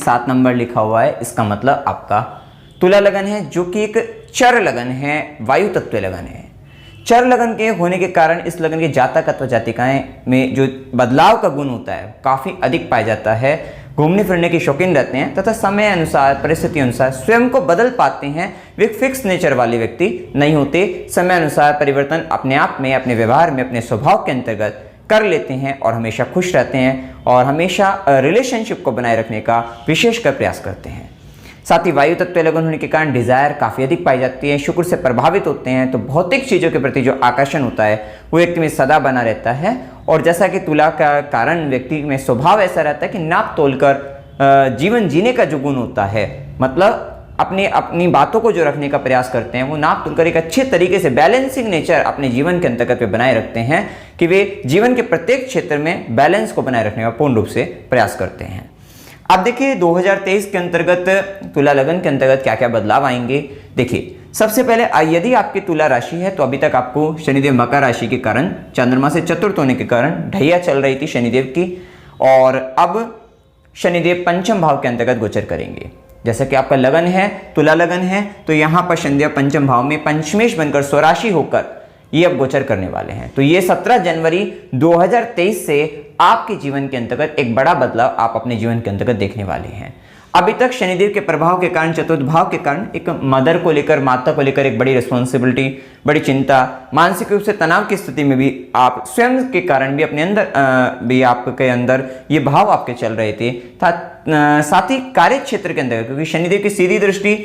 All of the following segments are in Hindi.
7 नंबर लिखा हुआ है, इसका मतलब आपका तुला लगन है, जो कि एक चर लगन है, वायु तत्व लगन है। चर लगन के होने के कारण इस लगन के जातक अथवा जातिकाएं में जो बदलाव का गुण होता है काफ़ी अधिक पाया जाता है। घूमने फिरने के शौकीन रहते हैं तथा समय अनुसार, परिस्थिति अनुसार स्वयं को बदल पाते हैं। वे फिक्स नेचर वाले व्यक्ति नहीं होते। समय अनुसार परिवर्तन अपने आप में, अपने व्यवहार में, अपने स्वभाव के अंतर्गत कर लेते हैं और हमेशा खुश रहते हैं और हमेशा रिलेशनशिप को बनाए रखने का विशेषकर प्रयास करते हैं। साथ ही वायु तत्व लगन होने के कारण डिजायर काफ़ी अधिक पाई जाती है। शुक्र से प्रभावित होते हैं तो भौतिक चीज़ों के प्रति जो आकर्षण होता है वो व्यक्ति में सदा बना रहता है। और जैसा कि तुला का कारण व्यक्ति में स्वभाव ऐसा रहता है कि नाप तोलकर जीवन जीने का जो गुण होता है, मतलब अपनी बातों को जो रखने का प्रयास करते हैं वो नाप तोलकर एक अच्छे तरीके से बैलेंसिंग नेचर अपने जीवन के अंतर्गत वे बनाए रखते हैं कि वे जीवन के प्रत्येक क्षेत्र में बैलेंस को बनाए रखने का पूर्ण रूप से प्रयास करते हैं। अब देखिए 2023 के अंतर्गत तुला लगन के अंतर्गत क्या क्या बदलाव आएंगे। देखिए सबसे पहले यदि आपकी तुला राशि है तो अभी तक आपको शनिदेव मकर राशि के कारण, चंद्रमा से चतुर्थ होने के कारण ढैया चल रही थी शनिदेव की, और अब शनिदेव पंचम भाव के अंतर्गत गोचर करेंगे। जैसा कि आपका लगन है, तुला लगन है, तो यहाँ पर शनिदेव पंचम भाव में पंचमेश बनकर स्वराशि होकर ये अब गोचर करने वाले हैं। तो ये 17 जनवरी 2023 से आपके जीवन के अंतर्गत एक बड़ा बदलाव आप अपने जीवन के अंतर्गत देखने वाले हैं। अभी तक शनिदेव के प्रभाव के कारण, चतुर्थ भाव के कारण एक मदर को लेकर, माता को लेकर एक बड़ी रिस्पॉन्सिबिलिटी, बड़ी चिंता, मानसिक रूप से तनाव की स्थिति में भी आप स्वयं के कारण भी अपने अंदर भी आपके अंदर ये भाव आपके चल रहे थे। साथ ही कार्य क्षेत्र के अंदर, क्योंकि शनिदेव की सीधी दृष्टि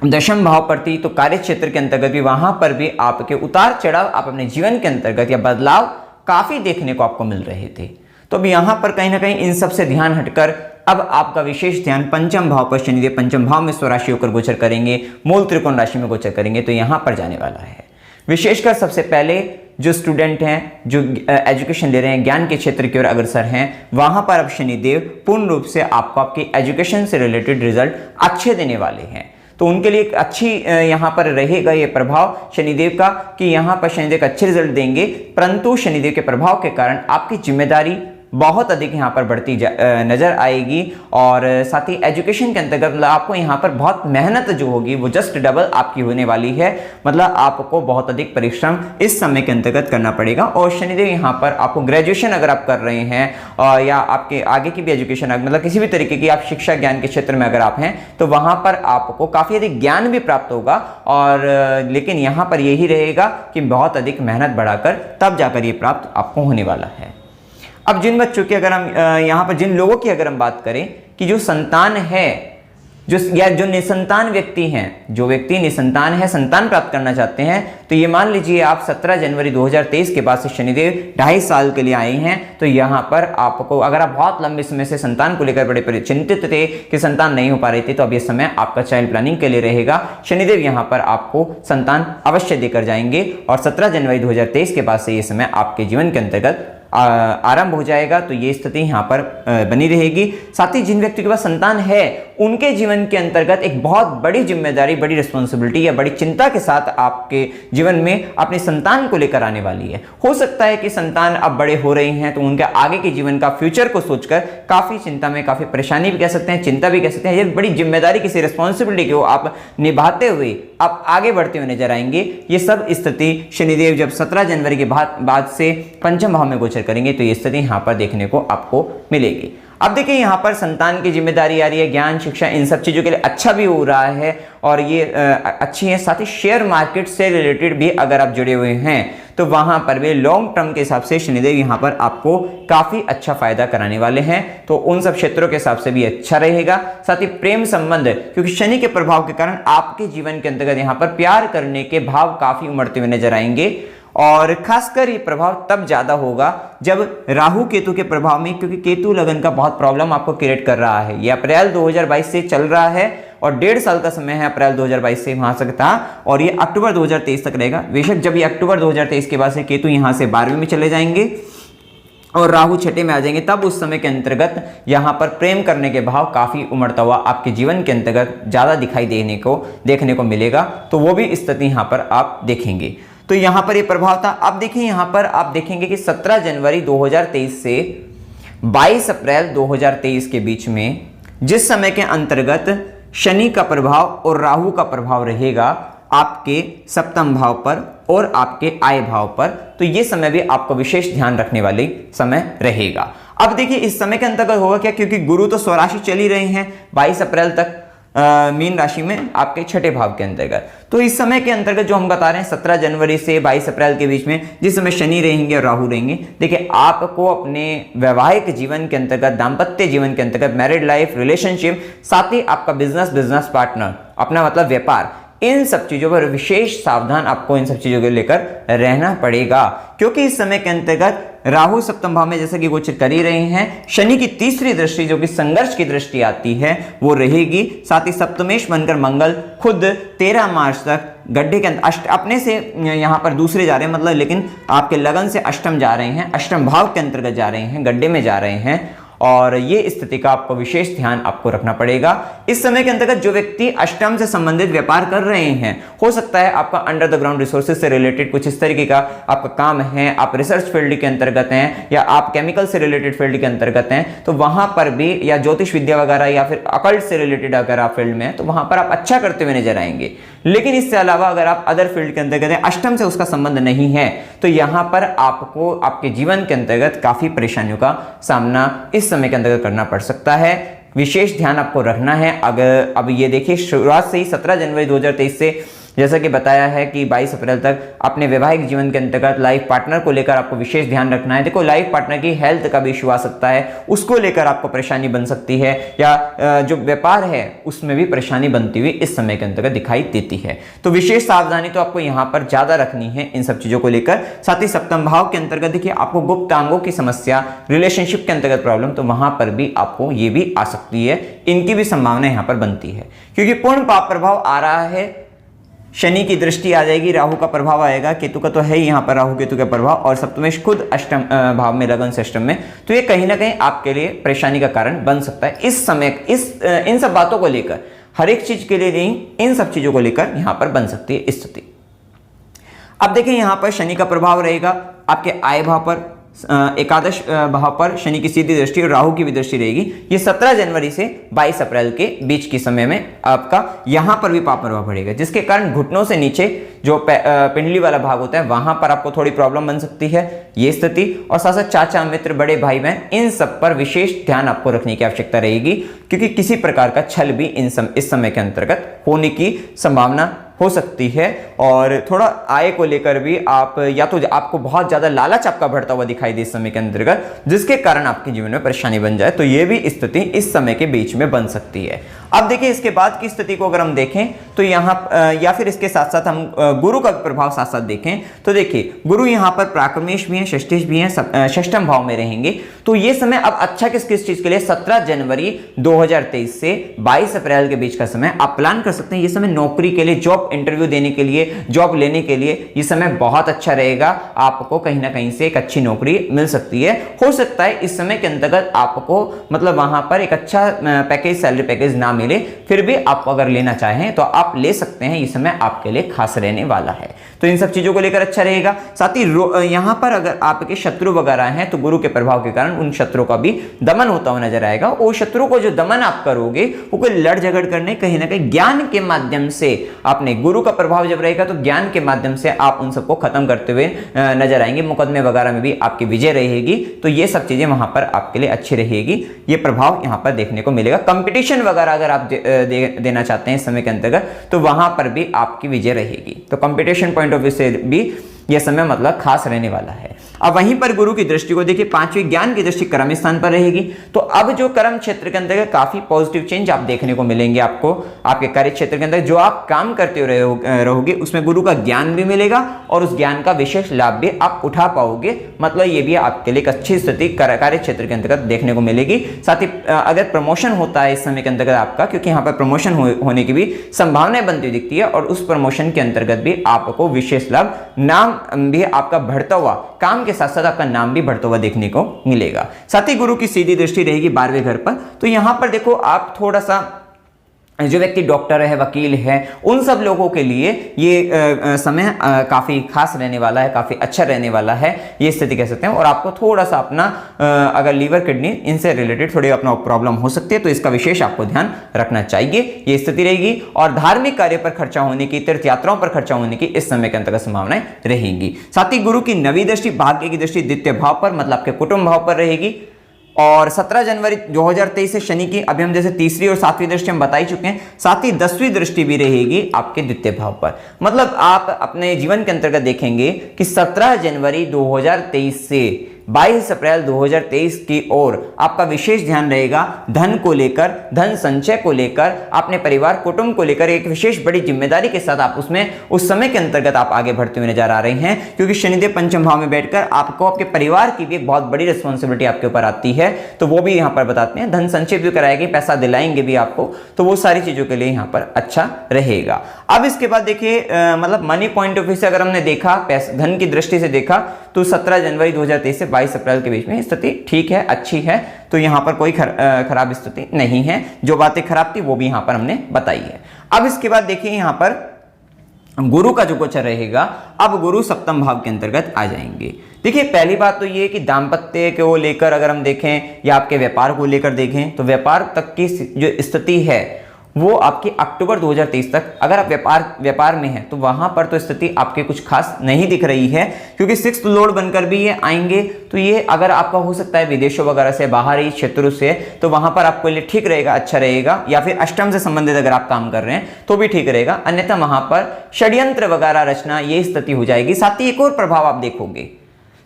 दशम भाव पर थी, तो कार्य क्षेत्र के अंतर्गत भी वहां पर भी आपके उतार चढ़ाव आप अपने जीवन के अंतर्गत या बदलाव काफी देखने को आपको मिल रहे थे। तो अब यहां पर कहीं ना कहीं इन सब से ध्यान हटकर अब आपका विशेष ध्यान पंचम भाव पर शनिदेव पंचम भाव में स्वराशि होकर गोचर करेंगे, मूल त्रिकोण राशि में गोचर करेंगे, तो यहां पर जाने वाला है। विशेषकर सबसे पहले जो स्टूडेंट हैं, जो एजुकेशन ले रहे हैं, ज्ञान के क्षेत्र की ओर अग्रसर हैं, वहां पर अब शनिदेव पूर्ण रूप से आपको आपकी एजुकेशन से रिलेटेड रिजल्ट अच्छे देने वाले हैं। तो उनके लिए एक अच्छी यहाँ पर रहेगा ये प्रभाव शनिदेव का कि यहाँ पर शनिदेव अच्छे रिजल्ट देंगे, परंतु शनिदेव के प्रभाव के कारण आपकी जिम्मेदारी बहुत अधिक यहाँ पर बढ़ती नजर आएगी। और साथ ही एजुकेशन के अंतर्गत आपको यहाँ पर बहुत मेहनत जो होगी वो जस्ट डबल आपकी होने वाली है। मतलब आपको बहुत अधिक परिश्रम इस समय के अंतर्गत करना पड़ेगा। और शनिदेव यहाँ पर आपको ग्रेजुएशन अगर आप कर रहे हैं या आपके आगे की भी एजुकेशन, मतलब किसी भी तरीके की आप शिक्षा ज्ञान के क्षेत्र में अगर आप हैं तो वहाँ पर आपको काफ़ी अधिक ज्ञान भी प्राप्त होगा। और लेकिन यहाँ पर यही रहेगा कि बहुत अधिक मेहनत बढ़ाकर तब जाकर ये प्राप्त आपको होने वाला है। अब जिन बच्चों की अगर हम यहाँ पर जिन लोगों की अगर हम बात करें कि जो संतान है, जो निसंतान व्यक्ति हैं, जो व्यक्ति निसंतान है, संतान प्राप्त करना चाहते हैं, तो ये मान लीजिए आप 17 जनवरी 2023 के बाद से शनिदेव 2.5 साल के लिए आए हैं। तो यहाँ पर आपको, अगर आप बहुत लंबे समय से संतान को लेकर बड़े चिंतित थे कि संतान नहीं हो पा रही थी, तो अब ये समय आपका चाइल्ड प्लानिंग के लिए रहेगा। शनिदेव यहाँ पर आपको संतान अवश्य देकर जाएंगे और 17 जनवरी 2023 के बाद से ये समय आपके जीवन के अंतर्गत आरंभ हो जाएगा। तो ये स्थिति यहाँ पर बनी रहेगी। साथ ही जिन व्यक्ति के पास संतान है उनके जीवन के अंतर्गत एक बहुत बड़ी जिम्मेदारी, बड़ी रिस्पॉन्सिबिलिटी या बड़ी चिंता के साथ आपके जीवन में अपने संतान को लेकर आने वाली है। हो सकता है कि संतान अब बड़े हो रहे हैं तो उनके आगे के जीवन का फ्यूचर को सोचकर काफ़ी चिंता में, काफ़ी परेशानी भी कह सकते हैं, चिंता भी कह सकते हैं, ये बड़ी जिम्मेदारी, किसी रिस्पॉन्सिबिलिटी को आप निभाते हुए आप आगे बढ़ते हुए नजर आएंगे। ये सब स्थिति शनिदेव जब 17 जनवरी के बाद से पंचम भाव में गोचर करेंगे तो ये स्थिति यहाँ पर देखने को आपको मिलेगी। अब देखिए यहाँ पर संतान की जिम्मेदारी आ रही है, ज्ञान, शिक्षा, इन सब चीज़ों के लिए अच्छा भी हो रहा है और ये अच्छी है। साथ ही शेयर मार्केट से रिलेटेड भी अगर आप जुड़े हुए हैं तो वहाँ पर भी लॉन्ग टर्म के हिसाब से शनिदेव यहाँ पर आपको काफ़ी अच्छा फायदा कराने वाले हैं। तो उन सब क्षेत्रों के हिसाब से भी अच्छा रहेगा। साथ ही प्रेम संबंध, क्योंकि शनि के प्रभाव के कारण आपके जीवन के अंतर्गत यहाँ पर प्यार करने के भाव काफ़ी उमड़ते हुए नजर आएंगे। और खासकर ये प्रभाव तब ज्यादा होगा जब राहु केतु के प्रभाव में, क्योंकि केतु लगन का बहुत प्रॉब्लम आपको क्रिएट कर रहा है। ये अप्रैल 2022 से चल रहा है और 1.5 साल का समय है अप्रैल 2022 से वहां तक था और ये अक्टूबर 2023 तक रहेगा। बेशक जब ये अक्टूबर 2023 के बाद से केतु यहां से 12वीं में चले जाएंगे और राहु छठे में आ जाएंगे, तब उस समय के अंतर्गत यहाँ पर प्रेम करने के भाव काफी उमड़ता हुआ आपके जीवन के अंतर्गत ज्यादा दिखाई देखने को मिलेगा। तो वो भी स्थिति यहाँ पर आप देखेंगे। तो यहाँ पर ये प्रभाव था। अब देखिए यहाँ पर आप देखेंगे कि 17 जनवरी 2023 से 22 अप्रैल 2023 के बीच में, जिस समय के अंतर्गत शनि का प्रभाव और राहु का प्रभाव रहेगा आपके सप्तम भाव पर और आपके आय भाव पर, तो ये समय भी आपको विशेष ध्यान रखने वाली समय रहेगा। अब देखिए इस समय के अंतर्गत होगा क्या, क्योंकि गुरु तो स्वराशि चल ही रहे हैं 22 अप्रैल तक मीन राशि में आपके छठे भाव के अंतर्गत। तो इस समय के अंतर्गत जो हम बता रहे हैं 17 जनवरी से 22 अप्रैल के बीच में, जिस समय शनि रहेंगे और राहु रहेंगे, देखिए आपको अपने वैवाहिक जीवन के अंतर्गत, दाम्पत्य जीवन के अंतर्गत, मैरिड लाइफ, रिलेशनशिप, साथ ही आपका बिजनेस पार्टनर, अपना मतलब व्यापार, इन सब चीजों पर विशेष सावधान आपको इन सब चीजों को लेकर रहना पड़ेगा, क्योंकि इस समय के अंतर्गत राहु सप्तम भाव में जैसे कि गोचर कर ही रहे हैं, शनि की तीसरी दृष्टि जो कि संघर्ष की दृष्टि आती है वो रहेगी। साथ ही सप्तमेश बनकर मंगल खुद 13 मार्च तक गड्ढे के अंदर अपने से यहां पर दूसरे जा रहे हैं, मतलब लेकिन आपके लगन से अष्टम जा रहे हैं, अष्टम भाव के अंतर्गत जा रहे हैं, गड्ढे में जा रहे हैं, और ये स्थिति का आपको विशेष ध्यान आपको रखना पड़ेगा। इस समय के अंतर्गत जो व्यक्ति अष्टम से संबंधित व्यापार कर रहे हैं, हो सकता है आपका अंडर द ग्राउंड रिसोर्सेज से रिलेटेड कुछ इस तरीके का आपका काम है, आप रिसर्च फील्ड के अंतर्गत हैं या आप केमिकल से रिलेटेड फील्ड के अंतर्गत हैं, तो वहां पर भी, या ज्योतिष विद्या वगैरह या फिर अकल्ट से रिलेटेड अगर आप फील्ड में हैं, तो वहां पर आप अच्छा करते हुए नजर आएंगे। लेकिन इससे अलावा अगर आप अदर फील्ड के अंतर्गत हैं, अष्टम से उसका संबंध नहीं है, तो यहां पर आपको आपके जीवन के अंतर्गत काफी परेशानियों का सामना इस समय के अंतर्गत करना पड़ सकता है। विशेष ध्यान आपको रखना है। अगर अब ये देखिए शुरुआत से ही 17 जनवरी 2023 से जैसा कि बताया है कि 22 अप्रैल तक अपने वैवाहिक जीवन के अंतर्गत लाइफ पार्टनर को लेकर आपको विशेष ध्यान रखना है। देखो लाइफ पार्टनर की हेल्थ का भी इशू आ सकता है, उसको लेकर आपको परेशानी बन सकती है, या जो व्यापार है उसमें भी परेशानी बनती हुई इस समय के अंतर्गत दिखाई देती है। तो विशेष सावधानी तो आपको यहाँ पर ज्यादा रखनी है इन सब चीजों को लेकर। साथ ही सप्तम भाव के अंतर्गत देखिए आपको गुप्त अंगों की समस्या, रिलेशनशिप के अंतर्गत प्रॉब्लम, तो वहां पर भी आपको ये भी आ सकती है, इनकी भी संभावना यहाँ पर बनती है, क्योंकि पूर्ण पाप प्रभाव आ रहा है। शनि की दृष्टि आ जाएगी, राहु का प्रभाव आएगा, केतु का तो है ही यहाँ पर राहु केतु का प्रभाव, और सप्तमेश खुद अष्टम भाव में, लगन से अष्टम में, तो ये कहीं ना कहीं आपके लिए परेशानी का कारण बन सकता है इस समय। इन सब बातों को लेकर, हर एक चीज के लिए नहीं, इन सब चीजों को लेकर यहाँ पर बन सकती है स्थिति। अब देखिए यहाँ पर शनि का प्रभाव रहेगा आपके आय भाव पर, एकादश भाव पर शनि की सीधी दृष्टि और राहु की भी दृष्टि रहेगी। ये 17 जनवरी से 22 अप्रैल के बीच के समय में आपका यहां पर भी पाप प्रभाव पड़ेगा, जिसके कारण घुटनों से नीचे जो पिंडली वाला भाग होता है वहां पर आपको थोड़ी प्रॉब्लम बन सकती है ये स्थिति। और साथ साथ चाचा, मित्र, बड़े भाई बहन, इन सब पर विशेष ध्यान आपको रखने की आवश्यकता रहेगी, क्योंकि किसी प्रकार का छल भी इस समय के अंतर्गत होने की संभावना हो सकती है। और थोड़ा आय को लेकर भी आप, या तो आपको बहुत ज्यादा लालच आपका बढ़ता हुआ दिखाई दे इस समय के अंतर्गत, जिसके कारण आपके जीवन में परेशानी बन जाए, तो ये भी स्थिति इस समय के बीच में बन सकती है। अब देखिए इसके बाद की स्थिति को अगर हम देखें तो यहाँ, या फिर इसके साथ साथ हम गुरु का प्रभाव साथ साथ देखें, तो देखिए गुरु यहाँ पर प्राक्रमेश भी है, षष्ठेश भी है, षष्ठम भाव में रहेंगे। तो ये समय अब अच्छा किस किस चीज के लिए, 17 जनवरी 2023 से 22 अप्रैल के बीच का समय आप प्लान कर सकते हैं। ये समय नौकरी के लिए, जॉब इंटरव्यू देने के लिए, जॉब लेने के लिए ये समय बहुत अच्छा रहेगा। आपको कहीं ना कहीं से एक अच्छी नौकरी मिल सकती है। हो सकता है इस समय के अंतर्गत आपको मतलब वहां पर एक अच्छा पैकेज, सैलरी पैकेज ना मिले, फिर भी आप अगर लेना चाहें तो आप ले सकते हैं। ये समय आपके लिए खास रहने वाला है, तो इन सब चीजों को लेकर अच्छा रहेगा। साथ ही यहां पर अगर आपके शत्रु वगैरह हैं तो गुरु के प्रभाव के कारण उन शत्रुओं का भी दमन होता हुआ नजर आएगा। वो शत्रु को जो दमन आप करोगे वो कोई लड़ झगड़ करने, कहीं ना कहीं ज्ञान के माध्यम से, आपने गुरु का प्रभाव जब रहेगा तो ज्ञान के माध्यम से आप उन सबको खत्म करते हुए नजर आएंगे। मुकदमे वगैरह में भी आपकी विजय रहेगी, तो ये सब चीजें वहां पर आपके लिए अच्छी रहेगी। ये प्रभाव यहां पर देखने को मिलेगा। कंपटीशन वगैरह अगर आप देना चाहते हैं इस समय के अंतर्गत, तो वहां पर भी आपकी विजय रहेगी। तो कंपटीशन पॉइंट ऑफ व्यू से भी यह समय मतलब खास रहने वाला है। अब वहीं पर गुरु की दृष्टि को देखिए, पांचवें ज्ञान की दृष्टि कर्म स्थान पर रहेगी। तो अब जो कर्म क्षेत्र के अंदर काफी पॉजिटिव चेंज आप देखने को मिलेंगे। आपको आपके कार्य क्षेत्र के अंदर जो आप काम करते रहोगे उसमें गुरु का ज्ञान भी मिलेगा और उस ज्ञान का विशेष लाभ भी आप उठा पाओगे। मतलब ये भी आपके लिए एक अच्छी स्थिति कार्य क्षेत्र के अंतर्गत देखने को मिलेगी। साथ ही अगर प्रमोशन होता है इस समय के अंतर्गत आपका, क्योंकि यहाँ पर प्रमोशन होने की भी संभावनाएं बनती दिखती है, और उस प्रमोशन के अंतर्गत भी आपको विशेष लाभ, नाम भी आपका बढ़ता हुआ, काम के साथ साथ आपका नाम भी बढ़ता हुआ देखने को मिलेगा। साथ ही गुरु की सीधी दृष्टि रहेगी 12वें घर पर। तो यहां पर देखो आप थोड़ा सा जो व्यक्ति डॉक्टर है, वकील है, उन सब लोगों के लिए ये समय काफ़ी खास रहने वाला है, काफ़ी अच्छा रहने वाला है, ये स्थिति कह सकते हैं। और आपको थोड़ा सा अपना अगर लीवर, किडनी इनसे रिलेटेड थोड़ी अपना प्रॉब्लम हो सकती है, तो इसका विशेष आपको ध्यान रखना चाहिए, ये स्थिति रहेगी। और धार्मिक कार्य पर खर्चा होने की, तीर्थ यात्राओं पर खर्चा होने की इस समय के अंतर्गत संभावनाएं रहेंगी। साथ ही गुरु की 9वीं दृष्टि, भाग्य की दृष्टि द्वितीय भाव पर, मतलब आपके कुटुंब भाव पर रहेगी। और 17 जनवरी 2023 से शनि की, अभी हम जैसे तीसरी और 7वीं दृष्टि हम बता ही चुके हैं, साथ ही 10वीं दृष्टि भी रहेगी आपके द्वितीय भाव पर। मतलब आप अपने जीवन के अंतर्गत देखेंगे कि 17 जनवरी 2023 से 22 अप्रैल 2023 की ओर आपका विशेष ध्यान रहेगा धन को लेकर, धन संचय को लेकर, अपने परिवार कुटुंब को लेकर एक विशेष बड़ी जिम्मेदारी के साथ आप उसमें उस समय के अंतर्गत आप आगे बढ़ते हुए नजर आ रहे हैं। क्योंकि शनिदेव पंचम भाव में बैठकर आपको आपके परिवार की भी एक बहुत बड़ी रिस्पॉन्सिबिलिटी आपके ऊपर आती है, तो वो भी यहाँ पर बताते हैं। धन संचय भी कराएंगे, पैसा दिलाएंगे भी आपको, तो वो सारी चीजों के लिए यहाँ पर अच्छा रहेगा। अब इसके बाद देखिए मतलब मनी पॉइंट ऑफ व्यू से अगर हमने देखा, धन की दृष्टि से देखा, तो 17 जनवरी 2023 से 22 अप्रैल के बीच में स्थिति ठीक है, अच्छी है, तो यहाँ पर कोई खराब स्थिति नहीं है। जो बातें खराब थी वो भी यहाँ पर हमने बताई है। अब इसके बाद देखिए यहाँ पर गुरु का जो गोचर रहेगा, अब गुरु सप्तम भाव के अंतर्गत आ जाएंगे। देखिए पहली बात तो ये कि दाम्पत्य को लेकर अगर हम देखें या आपके व्यापार को लेकर देखें, तो व्यापार तक की जो स्थिति है वो आपकी अक्टूबर 2023 तक, अगर आप व्यापार में हैं तो वहां पर तो स्थिति आपके कुछ खास नहीं दिख रही है। क्योंकि 6th लॉर्ड बनकर भी ये आएंगे, तो ये अगर आपका हो सकता है विदेशों वगैरह से, बाहरी क्षेत्रों से, तो वहां पर आपके लिए ठीक रहेगा, अच्छा रहेगा। या फिर अष्टम से संबंधित अगर आप काम कर रहे हैं तो भी ठीक रहेगा, अन्यथा वहां पर षड्यंत्र वगैरह रचना ये स्थिति हो जाएगी। साथ ही एक और प्रभाव आप देखोगे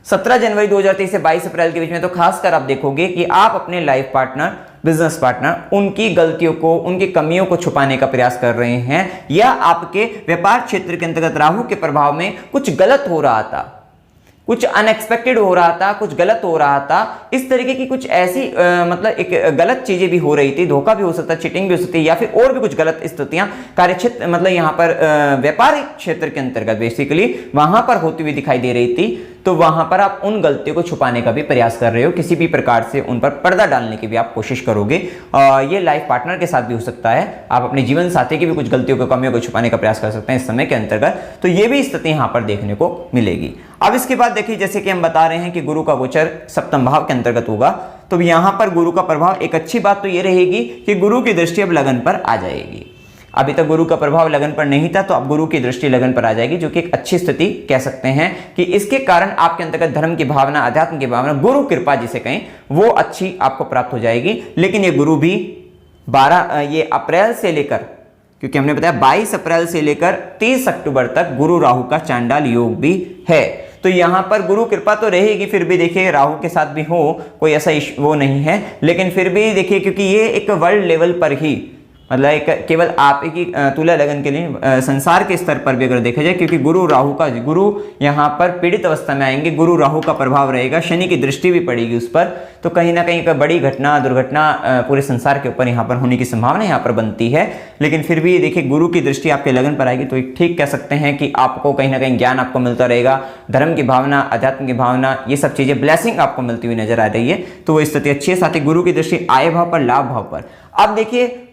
17 जनवरी 2023 से 22 अप्रैल के बीच में, तो खासकर आप देखोगे कि आप अपने लाइफ पार्टनर, बिजनेस पार्टनर, उनकी गलतियों को, उनकी कमियों को छुपाने का प्रयास कर रहे हैं, या आपके व्यापार क्षेत्र के अंतर्गत राहु के प्रभाव में कुछ गलत हो रहा था, कुछ अनएक्सपेक्टेड हो रहा था, कुछ गलत हो रहा था, इस तरीके की कुछ ऐसी मतलब एक गलत चीजें भी हो रही थी, धोखा भी हो सकता है, चीटिंग भी हो सकती है, या फिर और भी कुछ गलत स्थितियां कार्यक्षेत्र मतलब यहाँ पर व्यापारिक क्षेत्र के अंतर्गत बेसिकली वहां पर होती हुई दिखाई दे रही थी। तो वहां पर आप उन गलतियों को छुपाने का भी प्रयास कर रहे हो, किसी भी प्रकार से उन पर पर्दा डालने की भी आप कोशिश करोगे। ये लाइफ पार्टनर के साथ भी हो सकता है, आप अपने जीवन साथी की भी कुछ गलतियों को, कमियों को छुपाने का प्रयास कर सकते हैं इस समय के अंतर्गत, तो ये भी स्थिति यहाँ पर देखने को मिलेगी। अब इसके बाद देखिए, जैसे कि हम बता रहे हैं कि गुरु का गोचर सप्तम भाव के अंतर्गत होगा, तो यहाँ पर गुरु का प्रभाव, एक अच्छी बात तो ये रहेगी कि गुरु की दृष्टि अब लगन पर आ जाएगी। अभी तक गुरु का प्रभाव लगन पर नहीं था, तो अब गुरु की दृष्टि लगन पर आ जाएगी, जो कि एक अच्छी स्थिति कह सकते हैं कि इसके कारण आपके अंतर्गत धर्म की भावना, अध्यात्म की भावना, गुरु कृपा जिसे कहें, वो अच्छी आपको प्राप्त हो जाएगी। लेकिन ये गुरु भी 12 अप्रैल से लेकर, क्योंकि हमने बताया 22 अप्रैल से लेकर 30 अक्टूबर तक गुरु राहु का चांडाल योग भी है, तो यहां पर गुरु कृपा तो रहेगी। फिर भी देखिए राहु के साथ भी हो, कोई ऐसा वो नहीं है, लेकिन फिर भी देखिए, क्योंकि ये एक वर्ल्ड लेवल पर ही, मतलब एक केवल आप ही तुला लगन के लिए संसार के स्तर पर भी अगर देखा जाए, क्योंकि गुरु यहाँ पर पीड़ित अवस्था में आएंगे, गुरु राहु का प्रभाव रहेगा, शनि की दृष्टि भी पड़ेगी उस पर, तो कहीं ना कहीं एक बड़ी घटना, दुर्घटना पूरे संसार के ऊपर यहाँ पर होने की संभावना यहाँ पर बनती है। लेकिन फिर भी देखिए गुरु की दृष्टि आपके लगन पर आएगी, तो ठीक कह सकते हैं कि आपको कहीं ना कहीं ज्ञान आपको मिलता रहेगा, धर्म की भावना, अध्यात्म की भावना, ये सब चीजें ब्लेसिंग आपको मिलती हुई नजर आ रही है, तो वो स्थिति अच्छी है। साथ ही गुरु की दृष्टि आय भाव पर, लाभ भाव पर। अब देखिए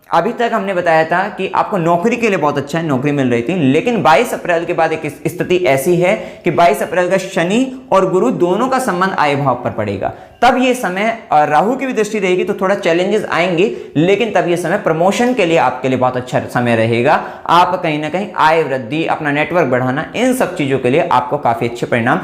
अभी तक हमने बताया था कि आपको नौकरी के लिए बहुत अच्छा है, नौकरी मिल रही थी, लेकिन 22 अप्रैल के बाद एक स्थिति ऐसी है कि 22 अप्रैल का शनि और गुरु दोनों का संबंध आय भाव पर पड़ेगा। तब ये समय, राहु की भी दृष्टि रहेगी तो थोड़ा चैलेंजेस आएंगे, लेकिन तब ये समय प्रमोशन के लिए आपके लिए बहुत अच्छा समय रहेगा। आप कहीं ना कहीं आय वृद्धि, अपना नेटवर्क बढ़ाना, इन सब चीजों के लिए आपको काफी अच्छे परिणाम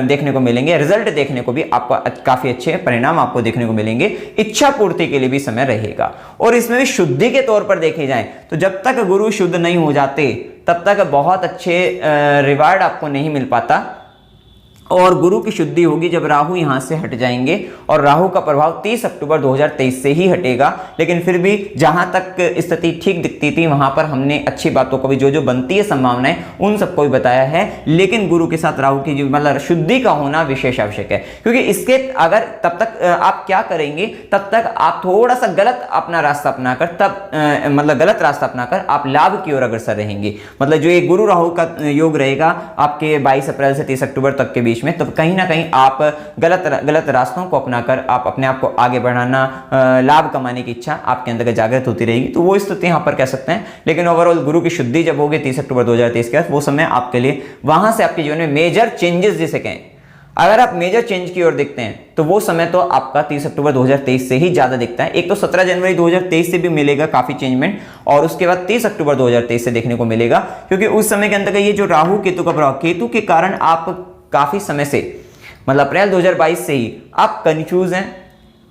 देखने को मिलेंगे, रिजल्ट देखने को भी आपको काफी अच्छे परिणाम आपको देखने को मिलेंगे। इच्छा पूर्ति के लिए भी समय रहेगा, और इसमें भी शुद्धि के तौर पर देखे जाए तो जब तक गुरु शुद्ध नहीं हो जाते तब तक बहुत अच्छे रिवार्ड आपको नहीं मिल पाता, और गुरु की शुद्धि होगी जब राहु यहां से हट जाएंगे, और राहु का प्रभाव 30 अक्टूबर 2023 से ही हटेगा। लेकिन फिर भी जहां तक स्थिति ठीक दिखती थी वहां पर हमने अच्छी बातों को भी, जो जो बनती है संभावनाएं, उन सबको भी बताया है। लेकिन गुरु के साथ राहु की जो मतलब शुद्धि का होना विशेष आवश्यक है, क्योंकि इसके अगर तब तक आप क्या करेंगे, तब तक आप थोड़ा सा गलत अपना रास्ता अपनाकर, तब मतलब गलत रास्ता अपनाकर आप लाभ की ओर अग्रसर रहेंगे। मतलब जो ये गुरु राहु का योग रहेगा आपके 22 अप्रैल से 30 अक्टूबर तक के बीच बीच में, तो कहीं ना कहीं आप गलत रास्तों को अपनाकर आप अपने आप को आगे बढ़ाना, लाभ कमाने की इच्छा आपके अंदर जागृत होती रहेगी। तो वो स्थिति यहाँ पर कह सकते हैं। लेकिन ओवरऑल गुरु की शुद्धि जब होगी 30 अक्टूबर 2023 के बाद, वो समय आपके लिए वहां से आपके जीवन में मेजर चेंजेस जिसे कहें, अगर आप मेजर चेंज की ओर देखते हैं तो वो समय तो आपका 30 अक्टूबर 2023 से ही ज्यादा दिखता है। एक तो 17 जनवरी 2023 से भी मिलेगा काफी चेंजमेंट, और उसके बाद 30 अक्टूबर 2023 से देखने को मिलेगा, क्योंकि उस समय के अंदर का ये जो राहु केतु का प्रभाव, केतु के कारण आप काफी समय से, मतलब अप्रैल 2022 से ही आप कंफ्यूज हैं,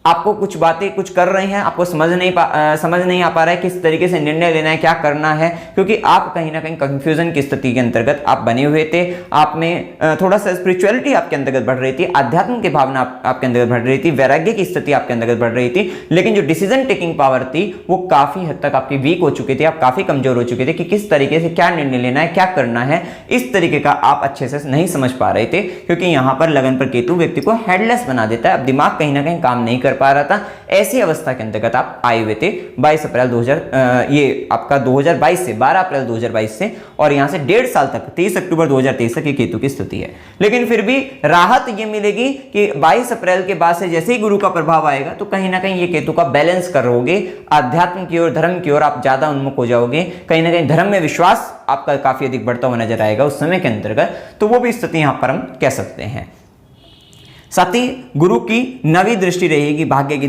आपको कुछ बातें कुछ कर रही हैं, आपको समझ नहीं आ पा रहा है किस तरीके से निर्णय लेना है, क्या करना है, क्योंकि आप कहीं ना कहीं कंफ्यूजन की स्थिति के अंतर्गत आप बने हुए थे। आप में थोड़ा सा स्पिरिचुअलिटी आपके अंतर्गत बढ़ रही थी, आध्यात्म की भावना आपके अंतर्गत बढ़ रही थी, वैराग्य की स्थिति आपके अंतर्गत बढ़ रही थी, लेकिन जो डिसीजन टेकिंग पावर थी वो काफी हद तक आपकी वीक हो चुकी थी, आप काफी कमजोर हो चुके थे कि किस तरीके से क्या निर्णय लेना है, क्या करना है, इस तरीके का आप अच्छे से नहीं समझ पा रहे थे, क्योंकि यहां पर लगन पर केतु व्यक्ति को हेडलेस बना देता है। अब दिमाग कहीं ना कहीं काम नहीं कर पा रहा था, ऐसी अवस्था के अंतर्गत आप आए हुए थे 22 अप्रैल 2022 से 12 अप्रैल 2022 से, और यहां से 1.5 साल तक 30 अक्टूबर 2023 तक ये केतु की स्थिति है। लेकिन फिर भी राहत ये मिलेगी कि 22 अप्रैल के बाद से जैसे ही गुरु का प्रभाव आएगा तो कहीं ना कहीं ये केतु का बैलेंस करोगे, आध्यात्म की ओर, धर्म की ओर आप ज्यादा उन्मुख हो जाओगे, कहीं ना कहीं धर्म में विश्वास आपका काफी अधिक बढ़ता हुआ नजर आएगा उस समय के अंतर्गत। तो वो भी स्थिति यहां पर हम कह सकते हैं। साथ ही गुरु की नवी दृष्टि रहेगी, भाग्य की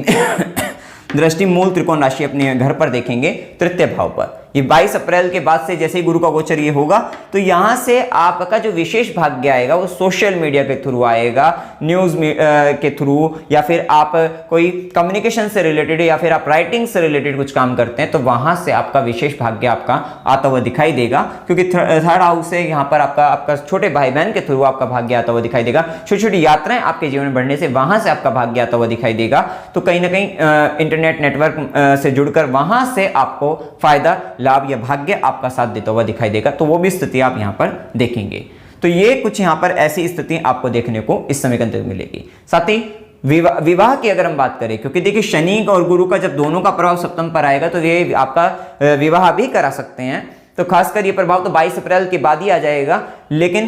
दृष्टि मूल त्रिकोण राशि अपने घर पर देखेंगे, तृतीय भाव पर। ये 22 अप्रैल के बाद से जैसे ही गुरु का गोचर ये होगा तो यहां से आपका जो विशेष भाग्य आएगा वो सोशल मीडिया के थ्रू आएगा, न्यूज के थ्रू, या फिर आप कोई कम्युनिकेशन से रिलेटेड या फिर आप राइटिंग से रिलेटेड कुछ काम करते हैं तो वहां से आपका विशेष भाग्य आपका आता हुआ दिखाई देगा, क्योंकि थर्ड हाउस से यहाँ पर आपका छोटे भाई बहन के थ्रू आपका भाग्य आता हुआ दिखाई देगा। छोटी छोटी यात्राएं आपके जीवन में बढ़ने से वहां से आपका भाग्य आता हुआ दिखाई देगा। तो कहीं ना कहीं इंटरनेट नेटवर्क से जुड़कर वहां से आपको फायदा, लाभ या भाग्य आपका साथ देता हुआ दिखाई देगा। तो वो भी स्थिति आप यहां पर देखेंगे। तो ये कुछ यहां पर ऐसी स्थिति आपको देखने को इस समय के अंदर मिलेगी। साथ ही विवाह की अगर हम बात करें, क्योंकि देखिए शनि और गुरु का जब दोनों का प्रभाव सप्तम पर आएगा तो ये आपका विवाह भी करा सकते हैं। तो खासकर ये प्रभाव तो 22 अप्रैल के बाद ही आ जाएगा, लेकिन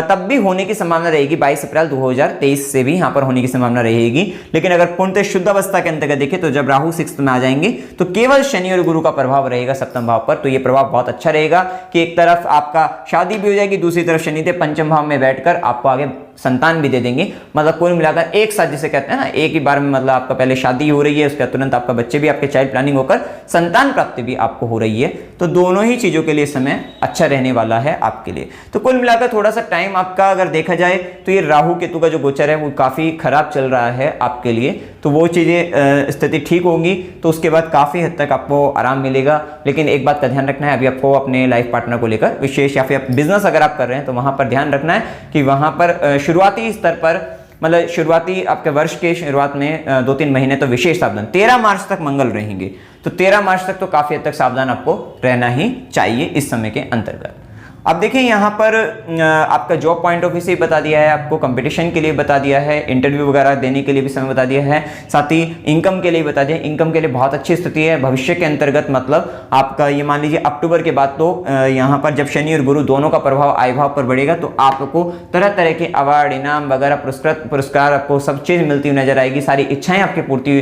तब भी होने की संभावना रहेगी। 22 अप्रैल 2023 से भी यहां पर होने की संभावना रहेगी। लेकिन अगर पूर्णतः शुद्ध अवस्था के अंतर्गत देखें तो जब राहु 6th में आ जाएंगे तो केवल शनि और गुरु का प्रभाव रहेगा सप्तम भाव पर। तो ये प्रभाव बहुत अच्छा रहेगा कि एक तरफ आपका शादी भी हो जाएगी, दूसरी तरफ शनिदेव पंचम भाव में बैठकर आपको आगे संतान भी दे देंगे। मतलब कुल मिलाकर एक साथ जिसे कहते हैं ना, एक ही बार में मतलब आपका पहले शादी हो रही है, उसके बाद तुरंत आपका बच्चे भी, आपके चाइल्ड प्लानिंग होकर संतान प्राप्ति भी आपको हो रही है। तो दोनों ही चीजों के लिए समय अच्छा रहने वाला है आपके लिए। तो कुल मिलाकर थोड़ा सा टाइम आपका अगर देखा जाए तो ये राहु केतु का जो गोचर है वो काफी खराब चल रहा है आपके लिए। तो वो चीजें स्थिति ठीक होंगी तो उसके बाद काफी हद तक आपको आराम मिलेगा। लेकिन एक बात का ध्यान रखना है, अभी आपको अपने लाइफ पार्टनर को लेकर विशेष, या फिर बिजनेस अगर आप कर रहे हैं तो वहां पर ध्यान रखना है कि वहां पर शुरुआती स्तर पर, मतलब शुरुआती आपके वर्ष के शुरुआत में 2-3 महीने तो विशेष सावधान। 13 मार्च तक मंगल रहेंगे, तो 13 मार्च तक तो काफी हद तक सावधान आपको रहना ही चाहिए इस समय के अंतर्गत। अब देखिए यहाँ पर आपका जॉब पॉइंट ऑफ व्यू से बता दिया है, आपको कंपटीशन के लिए बता दिया है, इंटरव्यू वगैरह देने के लिए भी समय बता दिया है, साथ ही इनकम के लिए बता दिया। इनकम के लिए बहुत अच्छी स्थिति है भविष्य के अंतर्गत। मतलब आपका ये मान लीजिए अक्टूबर के बाद तो यहाँ पर जब शनि और गुरु दोनों का प्रभाव आय भाव पर बढ़ेगा तो आपको तरह तरह के अवार्ड, इनाम वगैरह, पुरस्कार, आपको सब चीज मिलती हुई नजर आएगी। सारी इच्छाएं आपकी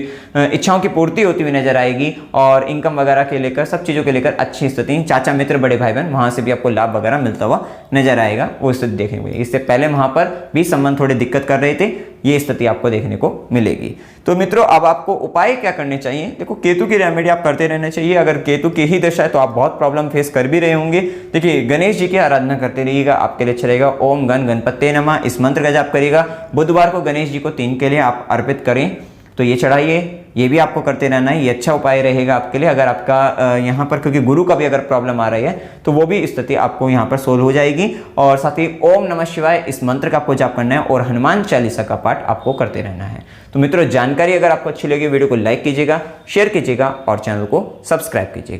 इच्छाओं की पूर्ति होती हुई नजर आएगी, और इनकम वगैरह के लेकर, सब चीजों के लेकर अच्छी स्थिति। चाचा मित्र, बड़े भाई बहन, वहां से भी आपको लाभ वगैरह मिलता हुआ नजर आएगा, वो स्थिति देखने को मिलेगी। इससे पहले वहां पर भी संबंध थोड़े दिक्कत कर रहे थे, ये स्थिति आपको देखने को मिलेगी। तो मित्रों अब आपको उपाय क्या करने चाहिए? देखो केतु की रेमेडी आप करते रहना चाहिए। अगर केतु की ही दशा है तो आप बहुत प्रॉब्लम फेस कर भी रहे होंगे। देखिए गणेश जी की आराधना करते रहिएगा, आपके लिए अच्छा रहेगा। ओम गण गणपते नमः इस मंत्र का जाप करिएगा। बुधवार को गणेश जी को 3 केले आप अर्पित करें तो ये चढ़ाइए, ये भी आपको करते रहना है। ये अच्छा उपाय रहेगा आपके लिए। अगर आपका यहाँ पर क्योंकि गुरु का भी अगर प्रॉब्लम आ रही है तो वो भी स्थिति आपको यहाँ पर सोल्व हो जाएगी। और साथ ही ओम नमः शिवाय इस मंत्र का आपको जाप करना है और हनुमान चालीसा का पाठ आपको करते रहना है। तो मित्रों जानकारी अगर आपको अच्छी लगी वीडियो को लाइक कीजिएगा, शेयर कीजिएगा और चैनल को सब्सक्राइब कीजिएगा।